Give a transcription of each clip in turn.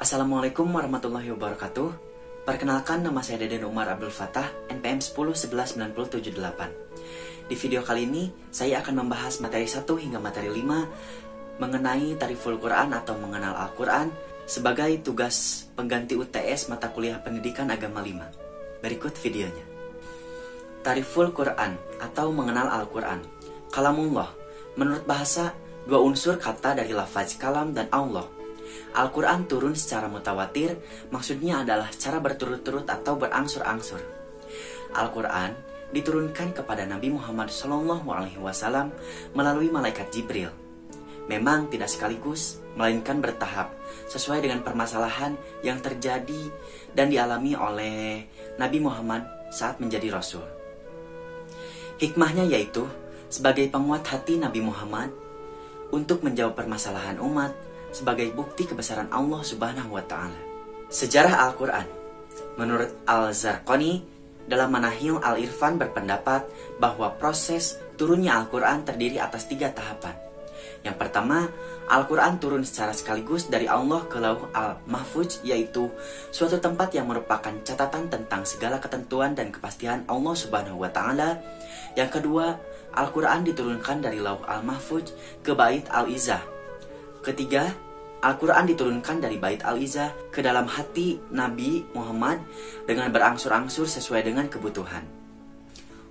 Assalamualaikum warahmatullahi wabarakatuh. Perkenalkan, nama saya Deden Umar Abdul Fattah, NPM 10119078. Di video kali ini, saya akan membahas materi 1 hingga materi 5 mengenai Tariful Quran atau mengenal Al-Quran sebagai tugas pengganti UTS mata kuliah Pendidikan Agama 5. Berikut videonya. Tariful Quran atau mengenal Al-Quran. Kalamullah, menurut bahasa, dua unsur kata dari lafaz kalam dan Allah. Al-Quran turun secara mutawatir, maksudnya adalah secara berturut-turut atau berangsur-angsur. Al-Quran diturunkan kepada Nabi Muhammad SAW melalui malaikat Jibril. Memang tidak sekaligus, melainkan bertahap, sesuai dengan permasalahan yang terjadi dan dialami oleh Nabi Muhammad saat menjadi Rasul. Hikmahnya yaitu sebagai penguat hati Nabi Muhammad untuk menjawab permasalahan umat, sebagai bukti kebesaran Allah Subhanahu wa Ta'ala. Sejarah Al-Quran. Menurut Al-Zarqani, dalam Manahil Al-Irfan berpendapat bahwa proses turunnya Al-Quran terdiri atas 3 tahapan. Yang pertama, Al-Quran turun secara sekaligus dari Allah ke Lauh Al-Mahfuz, yaitu suatu tempat yang merupakan catatan tentang segala ketentuan dan kepastian Allah Subhanahu wa Ta'ala. Yang kedua, Al-Quran diturunkan dari Lauh Al-Mahfuz ke Bait Al-Izzah. Ketiga, Al-Quran diturunkan dari Bait Al-Izzah ke dalam hati Nabi Muhammad dengan berangsur-angsur sesuai dengan kebutuhan.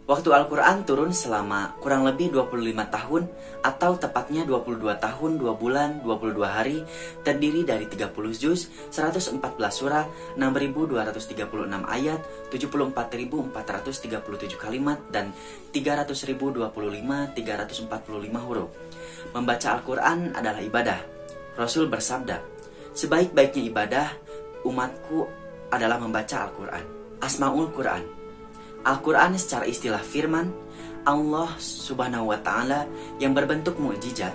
Waktu Al-Quran turun selama kurang lebih 25 tahun atau tepatnya 22 tahun, 2 bulan, 22 hari, terdiri dari 30 juz, 114 surah, 6.236 ayat, 74.437 kalimat, dan 300.025 345 huruf. Membaca Al-Quran adalah ibadah. Rasul bersabda, sebaik-baiknya ibadah umatku adalah membaca Al-Quran. Asmaul Quran. Al-Quran secara istilah firman Allah Subhanahu wa Ta'ala yang berbentuk mukjizat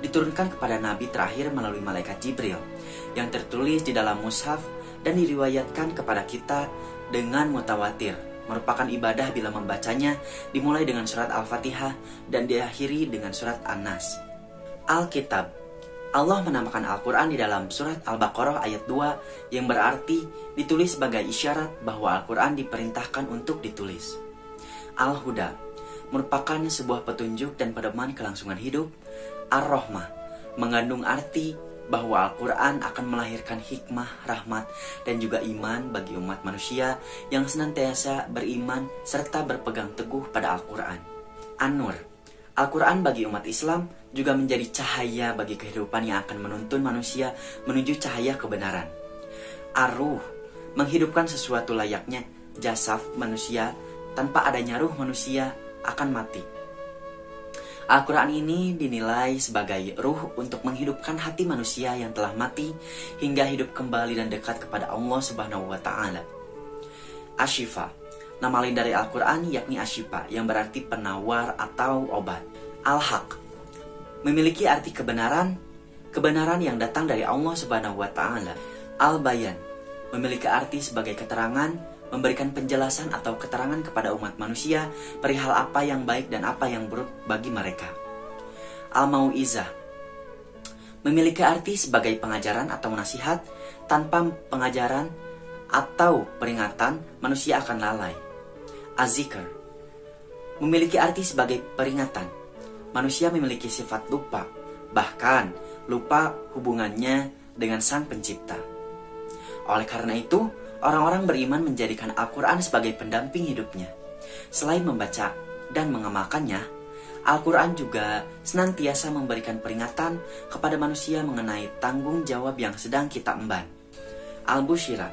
diturunkan kepada Nabi terakhir melalui malaikat Jibril yang tertulis di dalam mushaf dan diriwayatkan kepada kita dengan mutawatir. Merupakan ibadah bila membacanya dimulai dengan surat Al-Fatihah dan diakhiri dengan surat An-Nas. Alkitab. Allah menamakan Al-Quran di dalam surat Al-Baqarah ayat 2 yang berarti ditulis sebagai isyarat bahwa Al-Quran diperintahkan untuk ditulis. Al-Huda merupakan sebuah petunjuk dan pedoman kelangsungan hidup. Ar-Rahmah mengandung arti bahwa Al-Quran akan melahirkan hikmah, rahmat, dan juga iman bagi umat manusia yang senantiasa beriman serta berpegang teguh pada Al-Quran. An-Nur. Al-Quran bagi umat Islam juga menjadi cahaya bagi kehidupan yang akan menuntun manusia menuju cahaya kebenaran. Ar-Ruh menghidupkan sesuatu layaknya jasad manusia. Tanpa adanya ruh manusia akan mati. Al-Quran ini dinilai sebagai ruh untuk menghidupkan hati manusia yang telah mati hingga hidup kembali dan dekat kepada Allah Subhanahu wa Ta'ala. Ashifa. Nama lain dari Al-Quran yakni Ashifa yang berarti penawar atau obat. Al-Haq memiliki arti kebenaran yang datang dari Allah Subhanahu wa Ta'ala. Al-Bayan memiliki arti sebagai keterangan, memberikan penjelasan atau keterangan kepada umat manusia perihal apa yang baik dan apa yang buruk bagi mereka. Al-Mau'izah memiliki arti sebagai pengajaran atau nasihat. Tanpa pengajaran atau peringatan, manusia akan lalai. Az-Zikr memiliki arti sebagai peringatan. Manusia memiliki sifat lupa, bahkan lupa hubungannya dengan Sang Pencipta. Oleh karena itu, orang-orang beriman menjadikan Al-Quran sebagai pendamping hidupnya. Selain membaca dan mengamalkannya, Al-Quran juga senantiasa memberikan peringatan kepada manusia mengenai tanggung jawab yang sedang kita emban. Al-Bushira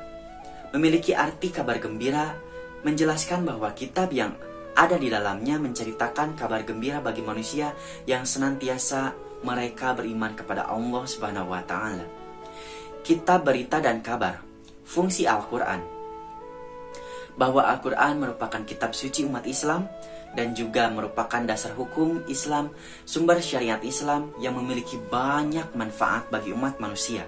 memiliki arti kabar gembira, menjelaskan bahwa kitab yang ada di dalamnya menceritakan kabar gembira bagi manusia yang senantiasa mereka beriman kepada Allah Subhanahu wa Ta'ala. Kitab berita dan kabar. Fungsi Al-Quran. Bahwa Al-Quran merupakan kitab suci umat Islam dan juga merupakan dasar hukum Islam, sumber syariat Islam yang memiliki banyak manfaat bagi umat manusia.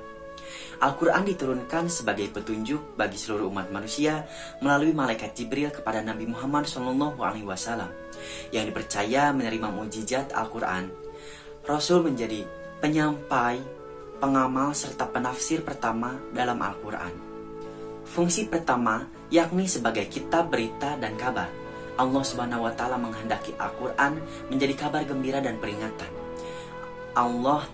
Al-Quran diturunkan sebagai petunjuk bagi seluruh umat manusia melalui malaikat Jibril kepada Nabi Muhammad SAW yang dipercaya menerima mukjizat Al-Quran. Rasul menjadi penyampai pengamal serta penafsir pertama dalam Al-Quran. Fungsi pertama yakni sebagai kitab berita dan kabar. Allah Subhanahu wa Ta'ala menghendaki Al-Quran menjadi kabar gembira dan peringatan. Allah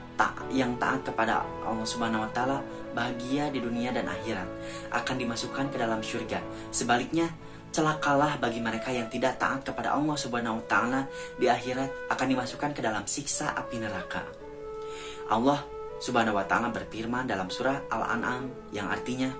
yang taat kepada Allah Subhanahu wa Ta'ala bahagia di dunia dan akhirat, akan dimasukkan ke dalam surga. Sebaliknya, celakalah bagi mereka yang tidak taat kepada Allah Subhanahu wa Ta'ala di akhirat, akan dimasukkan ke dalam siksa api neraka. Allah Subhanahu wa Ta'ala berfirman dalam surah Al-An'am yang artinya,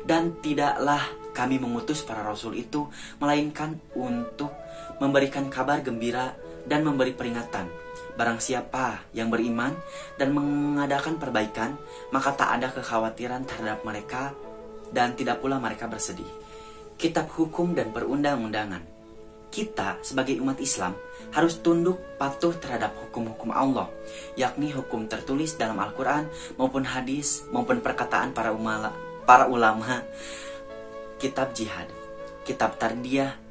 dan tidaklah kami mengutus para rasul itu melainkan untuk memberikan kabar gembira dan memberi peringatan. Barang siapa yang beriman dan mengadakan perbaikan, maka tak ada kekhawatiran terhadap mereka dan tidak pula mereka bersedih. Kitab hukum dan perundang-undangan. Kita sebagai umat Islam harus tunduk patuh terhadap hukum-hukum Allah, yakni hukum tertulis dalam Al-Quran maupun hadis maupun perkataan para ulama. Kitab jihad, kitab tarbiyah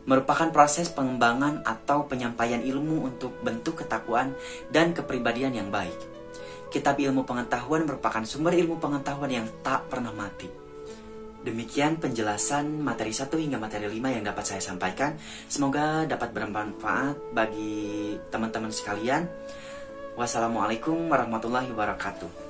merupakan proses pengembangan atau penyampaian ilmu untuk bentuk ketakwaan dan kepribadian yang baik. Kitab ilmu pengetahuan merupakan sumber ilmu pengetahuan yang tak pernah mati. Demikian penjelasan materi 1 hingga materi 5 yang dapat saya sampaikan. Semoga dapat bermanfaat bagi teman-teman sekalian. Wassalamualaikum warahmatullahi wabarakatuh.